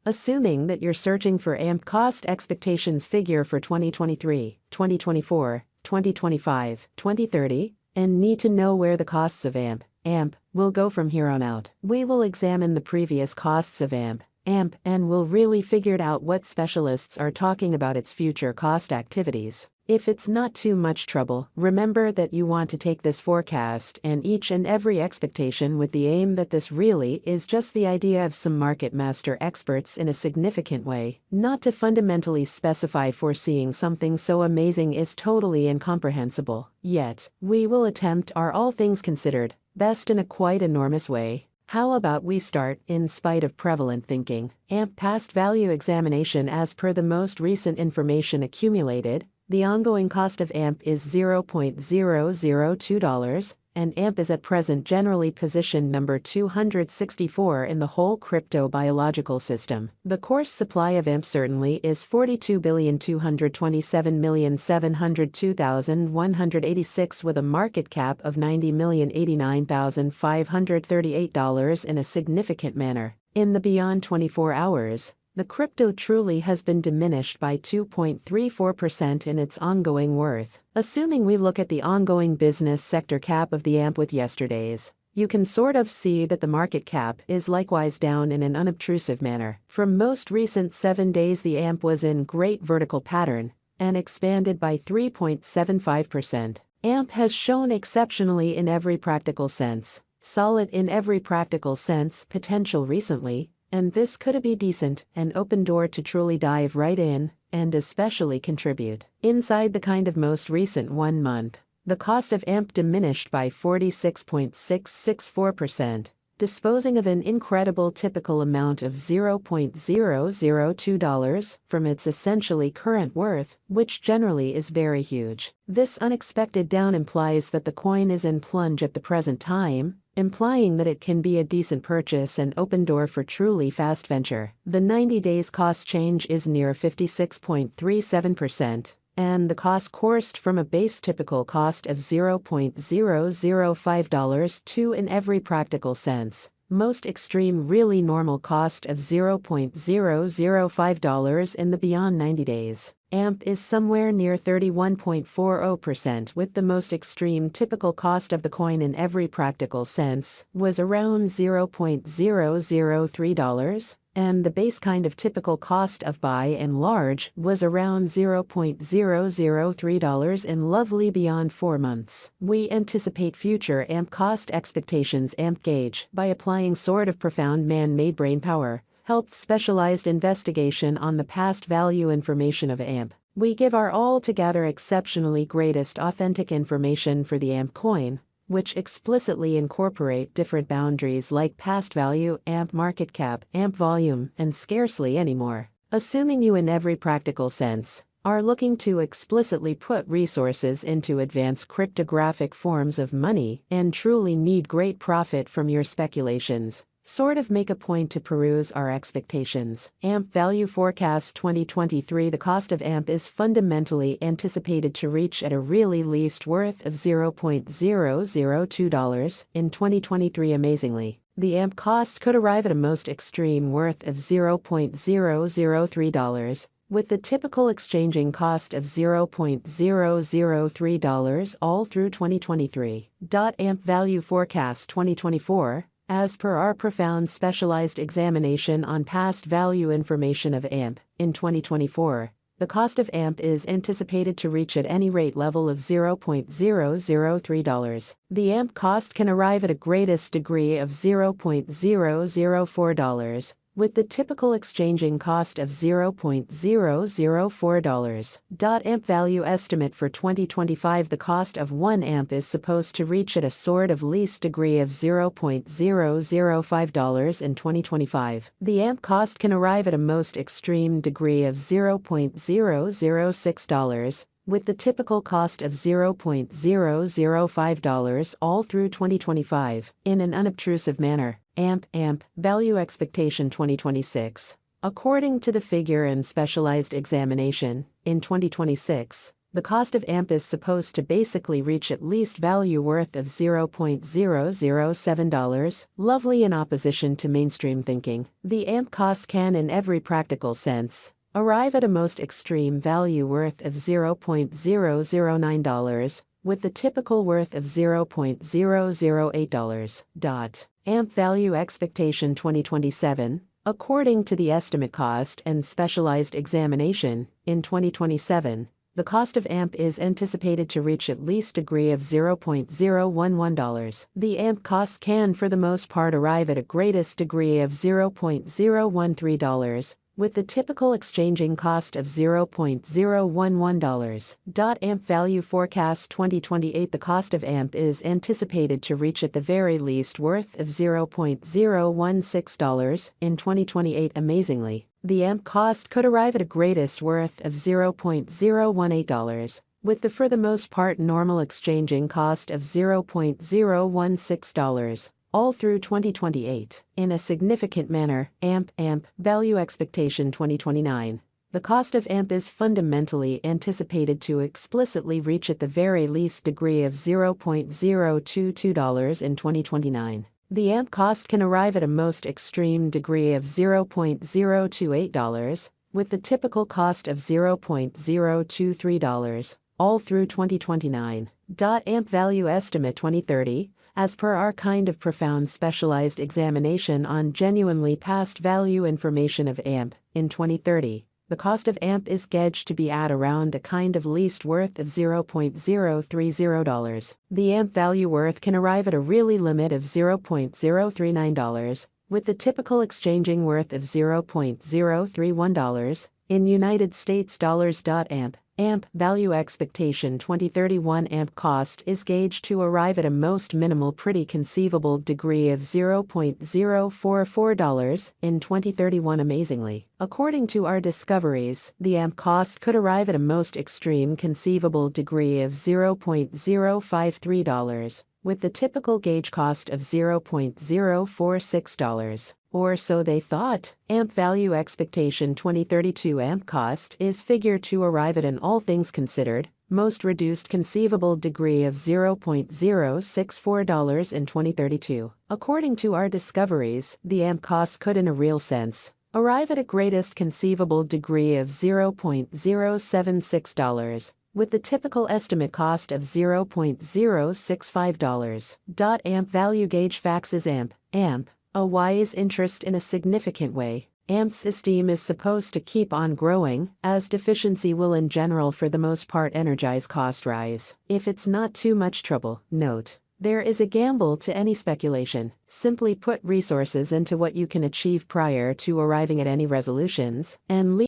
Assuming that you're searching for AMP cost expectations figure for 2023, 2024, 2025, 2030, and need to know where the costs of AMP will go from here on out. We will examine the previous costs of AMP, and we'll really figure out what specialists are talking about its future cost activities. If it's not too much trouble, remember that you want to take this forecast and each and every expectation with the aim that this really is just the idea of some market master experts in a significant way, not to fundamentally specify foreseeing something so amazing is totally incomprehensible. Yet, we will attempt our all things considered, best in a quite enormous way. How about we start, in spite of prevalent thinking, AMP past value examination as per the most recent information accumulated. The ongoing cost of AMP is $0.002, and AMP is at present generally positioned number 264 in the whole crypto biological system. The course supply of AMP certainly is 42,227,702,186 with a market cap of $90,089,538 in a significant manner. In the beyond 24 hours, the crypto truly has been diminished by 2.34% in its ongoing worth. Assuming we look at the ongoing business sector cap of the AMP with yesterday's, you can sort of see that the market cap is likewise down in an unobtrusive manner. From most recent 7 days, the AMP was in great vertical pattern and expanded by 3.75%. AMP has shown exceptionally in every practical sense, solid in every practical sense potential recently. And this could be decent, an open door to truly dive right in, and especially contribute. Inside the kind of most recent 1 month, the cost of AMP diminished by 46.664%, disposing of an incredible typical amount of $0.002 from its essentially current worth, which generally is very huge. This unexpected down implies that the coin is in plunge at the present time, implying that it can be a decent purchase and open door for truly fast venture. The 90 days cost change is near 56.37%, and the cost coursed from a base typical cost of $0.005 to in every practical sense, most extreme really normal cost of $0.005 in the beyond 90 days. AMP is somewhere near 31.40%, with the most extreme typical cost of the coin in every practical sense was around $0.003, and the base kind of typical cost of by and large was around $0.003 in lovely beyond 4 months. We anticipate future AMP cost expectations. AMP gauge, by applying sort of profound man-made brain power, helped specialized investigation on the past value information of AMP. We give our altogether exceptionally greatest authentic information for the AMP coin, which explicitly incorporate different boundaries like past value, AMP market cap, AMP volume, and scarcely any more. Assuming you in every practical sense are looking to explicitly put resources into advanced cryptographic forms of money and truly need great profit from your speculations, sort of make a point to peruse our expectations. AMP value forecast 2023. The cost of AMP is fundamentally anticipated to reach at a really least worth of $0.002 in 2023. Amazingly, the AMP cost could arrive at a most extreme worth of $0.003, with the typical exchanging cost of $0.003 all through 2023. AMP value forecast 2024. As per our profound specialized examination on past value information of AMP, in 2024, the cost of AMP is anticipated to reach at any rate level of $0.003. The AMP cost can arrive at a greatest degree of $0.004, with the typical exchanging cost of $0.004. AMP value estimate for 2025. The cost of 1 AMP is supposed to reach at a sort of least degree of $0.005 in 2025. The AMP cost can arrive at a most extreme degree of $0.006, with the typical cost of $0.005 all through 2025, in an unobtrusive manner. AMP value expectation 2026. According to the figure and specialized examination, in 2026, the cost of AMP is supposed to basically reach at least value worth of $0.007. Lovely in opposition to mainstream thinking, the AMP cost can, in every practical sense, arrive at a most extreme value worth of $0.009, with the typical worth of $0.008. AMP value expectation 2027. According to the estimate cost and specialized examination, in 2027, the cost of AMP is anticipated to reach at least degree of $0.011. The AMP cost can for the most part arrive at a greatest degree of $0.013, with the typical exchanging cost of $0.011. AMP value forecast 2028. The cost of AMP is anticipated to reach at the very least worth of $0.016 in 2028. Amazingly, the AMP cost could arrive at a greatest worth of $0.018, with the for the most part normal exchanging cost of $0.016. All through 2028, in a significant manner. AMP value expectation 2029. The cost of AMP is fundamentally anticipated to explicitly reach at the very least degree of $0.022 in 2029. The AMP cost can arrive at a most extreme degree of $0.028, with the typical cost of $0.023, all through 2029. AMP value estimate 2030. As per our kind of profound specialized examination on genuinely past value information of AMP, in 2030, the cost of AMP is gauged to be at around a kind of least worth of $0.030. The AMP value worth can arrive at a really limit of $0.039, with the typical exchanging worth of $0.031 in United States dollars. AMP value expectation 2031. AMP cost is gauged to arrive at a most minimal pretty conceivable degree of $0.044 in 2031. Amazingly, according to our discoveries, the AMP cost could arrive at a most extreme conceivable degree of $0.053, with the typical gauge cost of $0.046. Or so they thought. AMP value expectation 2032. AMP cost is figured to arrive at an all things considered, most reduced conceivable degree of $0.064 in 2032. According to our discoveries, the AMP cost could in a real sense arrive at a greatest conceivable degree of $0.076, with the typical estimate cost of $0.065. AMP value gauge facts is AMP a wise interest in a significant way. AMP's esteem is supposed to keep on growing, as deficiency will in general for the most part energize cost rise. If it's not too much trouble, note, there is a gamble to any speculation. Simply put resources into what you can achieve prior to arriving at any resolutions, and leave